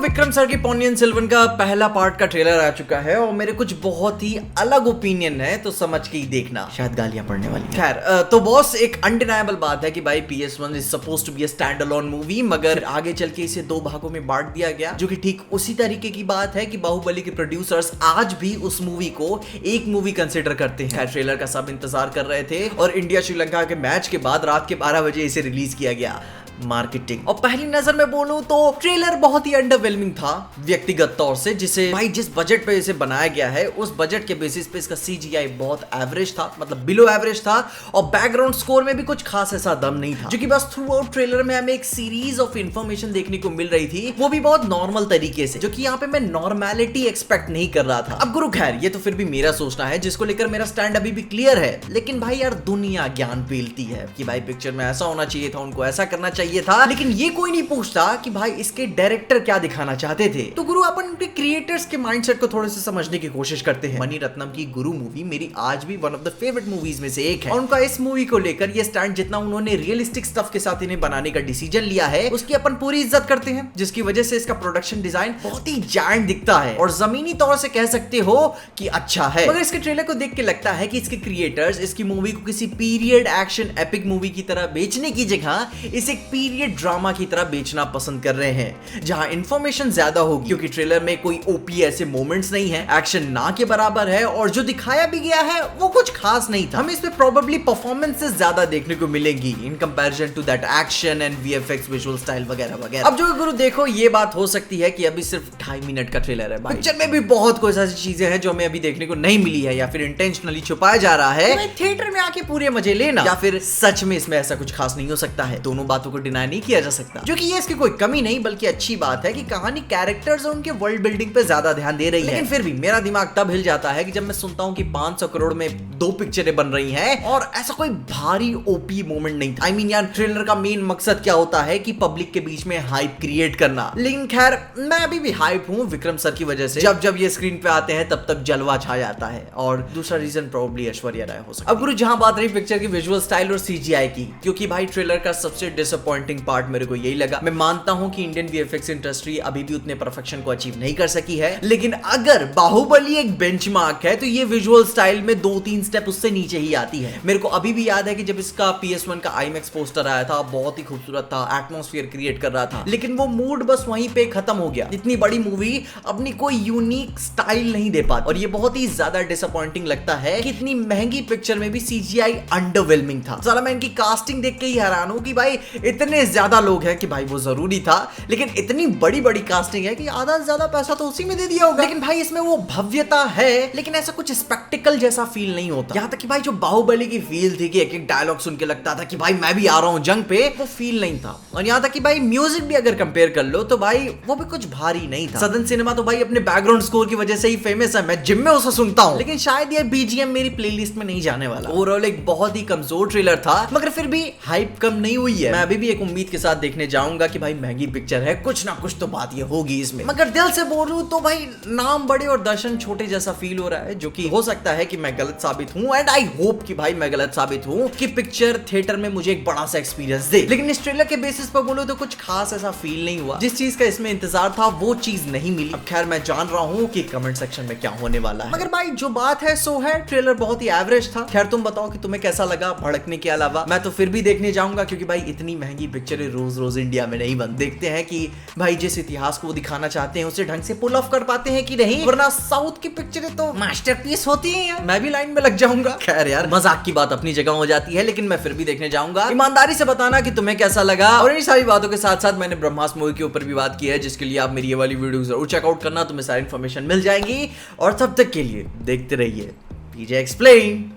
Vikram sir की पोन्नियन सेल्वन का पहला पार्ट का ट्रेलर आ चुका है और मेरे कुछ बहुत ही अलग ओपिनियन है, तो समझ के ही देखना, शायद गालियां पड़ने वाली। खैर तो बॉस, एक अनडिनायबल बात है कि भाई PS1 is supposed to be a standalone movie, मगर आगे चल के इसे दो भागों में बांट दिया गया, जो कि ठीक उसी तरीके की बात है कि बाहुबली के प्रोड्यूसर्स आज भी उस मूवी को एक मूवी कंसिडर करते हैं। खैर ट्रेलर का सब इंतजार कर रहे थे और इंडिया श्रीलंका के मैच के बाद रात के 12 बजे इसे रिलीज किया गया। मार्केटिंग और पहली नजर में बोलूं तो ट्रेलर बहुत ही अंडरवेलमिंग था व्यक्तिगत तौर से, जिसे भाई जिस बजट पे इसे बनाया गया है उस बजट के बेसिस पे इसका CGI बहुत एवरेज था, मतलब बिलो एवरेज था, और बैकग्राउंड स्कोर में भी कुछ खास ऐसा दम नहीं था, जो कि बस थ्रू आउट ट्रेलर में हमें एक सीरीज ऑफ इंफॉर्मेशन देखने को मिल रही थी, वो भी बहुत नॉर्मल तरीके से, जो कि यहाँ पे मैं नॉर्मेलिटी एक्सपेक्ट नहीं कर रहा था। अब गुरु खैर ये तो फिर भी मेरा सोचना है, जिसको लेकर मेरा स्टैंड अभी भी क्लियर है, लेकिन भाई यार दुनिया ज्ञान पेलती है कि भाई पिक्चर में ऐसा होना चाहिए था, उनको ऐसा करना चाहिए था, लेकिन ये कोई नहीं पूछता कि भाई इसके डायरेक्टर क्या दिखाना चाहते थे। तो गुरु अपन उनके क्रिएटर्स के माइंडसेट को थोड़े से समझने की कोशिश करते हैं। मणि रत्नम की गुरु मूवी मेरी आज भी one of the favourite movies में से एक है, और उनका इस मूवी को लेकर ये स्टैंड, जितना उन्होंने रियलिस्टिक स्टफ के साथ इन्हें बनाने का डिसीजन लिया है, उसकी अपन पूरी इज्जत करते हैं, जिसकी वजह से इसका प्रोडक्शन डिजाइन बहुत ही जायंट दिखता है और जमीनी तौर से कह सकते हो कि अच्छा है। मगर इसके ट्रेलर को देख के लगता है कि इसके क्रिएटर्स इसकी मूवी को किसी पीरियड एक्शन एपिक मूवी की तरह बेचने की जगह इसे एक पीरियड ड्रामा की तरह बेचना पसंद कर रहे हैं, जहां इंफॉर्मेशन ज्यादा होगी, क्योंकि ट्रेलर में कोई ओपी ऐसे मोमेंट्स नहीं है, एक्शन ना के बराबर है, और जो दिखाया भी गया है वो कुछ खास नहीं था। हमें इसमें प्रोबेबली परफॉर्मेंसेस ज्यादा देखने को मिलेंगी in comparison to that action and VFX visual style वगैरह वगैरह। अब जो गुरु देखो, ये बात हो सकती है कि अभी सिर्फ 2.5 मिनट का ट्रेलर है, पिक्चर में भी बहुत कुछ ऐसी चीजें हैं जो हमें अभी देखने को नहीं मिली है, या फिर इंटेंशनली छुपाया जा रहा है, थिएटर में आके पूरे मजे लेना, या फिर सच में इसमें ऐसा कुछ खास नहीं हो सकता है। दोनों बातों को डिनाई नहीं किया जा सकता, जो कि ये इसकी कोई कमी नहीं बल्कि अच्छी बात है कि कहानी कैरेक्टर्स और उनके वर्ल्ड बिल्डिंग पे ज्यादा ध्यान दे रही है। लेकिन फिर भी मेरा दिमाग तब हिल जाता है कि जब मैं सुनता हूं कि 500 करोड़ में 2 पिक्चरें बन रही हैं और ऐसा कोई भारी ओपी मोमेंट नहीं था। यार ट्रेलर का मेन मकसद क्या होता है कि पब्लिक के बीच में हाइप क्रिएट करना। लेकिन खैर मैं अभी भी हाइप हूं विक्रम सर की वजह से, जब जब ये स्क्रीन पे आते हैं तब तब जलवा छा जाता है, और दूसरा रीजन प्रोबेबली ऐश्वर्या राय हो सकता है। अब गुरु जहां बात रही पिक्चर की विजुअल स्टाइल और CGI की, क्योंकि भाई ट्रेलर का सबसे डिसअपॉइंटिंग पार्ट मेरे को यही लगा। मैं मानता हूं कि इंडियन VFX इंडस्ट्री अभी भी उतने परफेक्शन को अचीव नहीं कर सकी है, लेकिन अगर बाहुबली एक बेंचमार्क है तो ये विजुअल स्टाइल में 2-3 स्टेप उससे नीचे ही आती है। मेरे को अभी भी याद है कि जब इसका PS1 का IMAX पोस्टर आया था, बहुत ही खूबसूरत था, एटमॉस्फेयर क्रिएट कर रहा था, लेकिन वो मूड बस वहीं पे खत्म हो गया। इतनी बड़ी मूवी अपनी कोई यूनिक स्टाइल नहीं दे पाती, और ये बहुत ही ज्यादा डिसअपॉइंटिंग लगता है कि इतनी महंगी पिक्चर में भी CGI अंडरवेलमिंग था। साला मैं इनकी कास्टिंग देख के ही हैरान हूं कि भाई इतने ज्यादा लोग हैं कि भाई वो जरूरी था, लेकिन इतनी बड़ी बड़ी कास्टिंग है कि आधा से ज्यादा पैसा तो उसी में दे दिया होगा। लेकिन भाई इसमें वो भव्यता है, लेकिन ऐसा कुछ स्पेक्टिकल जैसा फील नहीं होता। यहाँ तक कि भाई जो बाहुबली की फील थी कि एक एक डायलॉग सुन के लगता था कि भाई मैं भी आ रहा हूँ जंग पे, वो फील नहीं था। और यहाँ तक कि भाई म्यूजिक भी अगर कंपेयर कर लो तो भाई वो भी कुछ भारी नहीं था। सदन सिनेमा तो भाई अपने बैकग्राउंड स्कोर की वजह से ही फेमस है, मैं जिम में उसे सुनता हूँ, लेकिन शायद ये BGM मेरी प्लेलिस्ट में नहीं जाने वाला। ओवरऑल एक बहुत ही कमजोर ट्रेलर था, मगर फिर भी हाइप कम नहीं हुई है। मैं अभी भी एक उम्मीद के साथ देखने जाऊंगा कि भाई महंगी पिक्चर है, कुछ ना कुछ तो बात ये होगी इसमें। मगर दिल से बोलूं तो भाई नाम बड़े और दर्शन छोटे जैसा फील हो रहा है, जो कि हो सकता है कि मैं गलत साबित हूं, एंड आई होप कि भाई मैं गलत साबित हूं, कि पिक्चर थिएटर में मुझे एक बड़ा सा एक्सपीरियंस दे। लेकिन इस ट्रेलर के बेसिस पर बोलूं तो कुछ खास ऐसा फील नहीं हुआ। जिस चीज का इसमें इंतजार था वो चीज नहीं मिली। अब खैर मैं जान रहा हूं कि कमेंट सेक्शन में क्या होने वाला है, मगर भाई जो बात है सो है, ट्रेलर बहुत ही एवरेज था। खैर तुम बताओ कि तुम्हें कैसा लगा। भड़कने के अलावा मैं तो फिर भी देखने जाऊंगा, क्योंकि भाई इतनी महंगी पिक्चरें रोज रोज इंडिया में नहीं बन। देखते हैं कि भाई जिस इतिहास को वो दिखाना चाहते हैं उसे ढंग से पुल ऑफ कर पाते हैं कि नहीं, वरना साउथ की पिक्चरें तो मास्टरपीस होती हैं यार। मैं भी लाइन में लग जाऊंगा। खैर यार मजाक की बात अपनी जगह हो जाती है, लेकिन मैं फिर भी देखने जाऊंगा। ईमानदारी से बताना कि तुम्हें कैसा लगा। और इन सारी बातों के साथ साथ मैंने ब्रह्मास्त्र मूवी के ऊपर भी बात की है, जिसके लिए आप मेरी ये वाली वीडियो जरूर चेकआउट करना, तुम्हें सारी इन्फॉर्मेशन मिल जाएगी। और तब तक के लिए देखते रहिए PJ एक्सप्लेन।